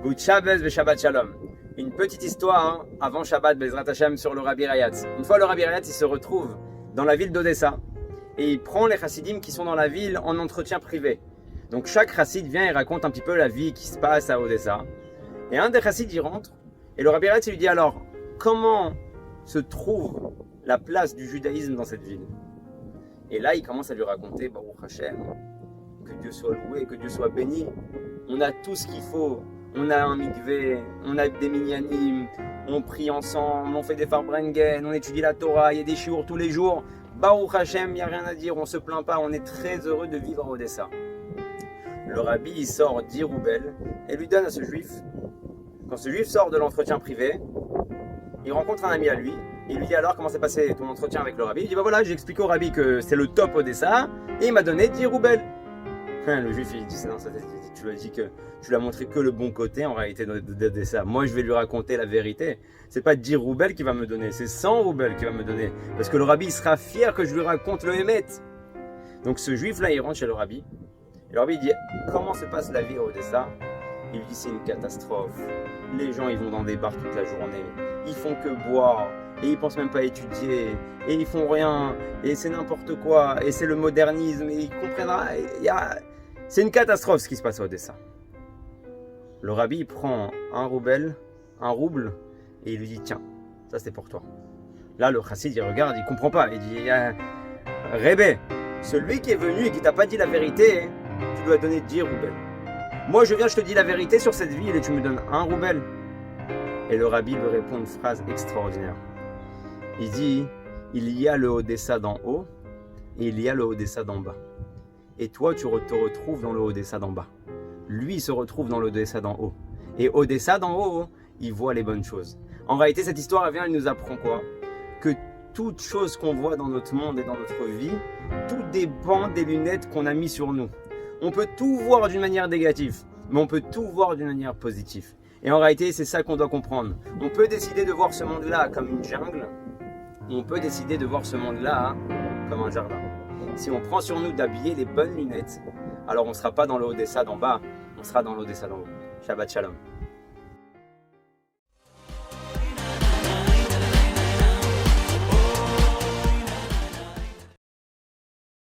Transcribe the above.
Ou Shabbos ve Shabbat Shalom. Une petite histoire avant Shabbat Bezrat Hashem sur le Rabbi Rayatz. Une fois le Rabbi Rayatz il se retrouve dans la ville d'Odessa et il prend les chassidim qui sont dans la ville en entretien privé. Donc chaque chassid vient et raconte un petit peu la vie qui se passe à Odessa. Et un des chassids y rentre et le Rabbi Rayatz lui dit alors comment se trouve la place du judaïsme dans cette ville. Et là il commence à lui raconter Baruch Hashem, que Dieu soit loué, que Dieu soit béni. On a tout ce qu'il faut. On a un mikvé, on a des minyanim, on prie ensemble, on fait des farbrengen, on étudie la Torah, il y a des shiur tous les jours. Baruch Hashem, il n'y a rien à dire, on ne se plaint pas, on est très heureux de vivre à Odessa. Le rabbi il sort 10 roubles et lui donne à ce juif. Quand ce juif sort de l'entretien privé, il rencontre un ami à lui. Il lui dit alors comment s'est passé ton entretien avec le rabbi. Il dit bah voilà, j'ai expliqué au rabbi que c'est le top Odessa et il m'a donné 10 roubles. Le juif il dit ça dans sa tête, tu lui as dit que tu lui as montré que le bon côté en réalité d'Odessa. Moi je vais lui raconter la vérité. C'est pas 10 roubles qu'il va me donner, c'est 100 roubles qu'il va me donner. Parce que le rabbi il sera fier que je lui raconte le Hémet. Donc ce juif là il rentre chez le rabbi. Et le rabbi il dit comment se passe la vie à Odessa. Il lui dit c'est une catastrophe. Les gens ils vont dans des bars toute la journée. Ils font que boire. Et ils pensent même pas étudier, et ils font rien, et c'est n'importe quoi, et c'est le modernisme, et ils comprennent rien. C'est une catastrophe ce qui se passe à Odessa. Le rabbi il prend un rouble, et il lui dit tiens, ça c'est pour toi. Là le chassid il regarde, il comprend pas, il dit Rebbe, celui qui est venu et qui t'a pas dit la vérité, tu lui as donné 10 roubles. Moi je viens, je te dis la vérité sur cette ville et tu me donnes 1 rouble. Et le rabbi lui répond une phrase extraordinaire. Il dit, il y a le Odessa d'en haut et il y a le Odessa d'en bas. Et toi, tu te retrouves dans le Odessa d'en bas. Lui, il se retrouve dans le Odessa d'en haut. Et Odessa d'en haut, il voit les bonnes choses. En réalité, cette histoire, elle nous apprend quoi? Que toute chose qu'on voit dans notre monde et dans notre vie, tout dépend des lunettes qu'on a mis sur nous. On peut tout voir d'une manière négative, mais on peut tout voir d'une manière positive. Et en réalité, c'est ça qu'on doit comprendre. On peut décider de voir ce monde-là comme une jungle, on peut décider de voir ce monde-là comme un jardin. Si on prend sur nous d'habiller les bonnes lunettes, alors on ne sera pas dans le Odessa d'en bas, on sera dans l'Odessa d'en haut. Shabbat Shalom.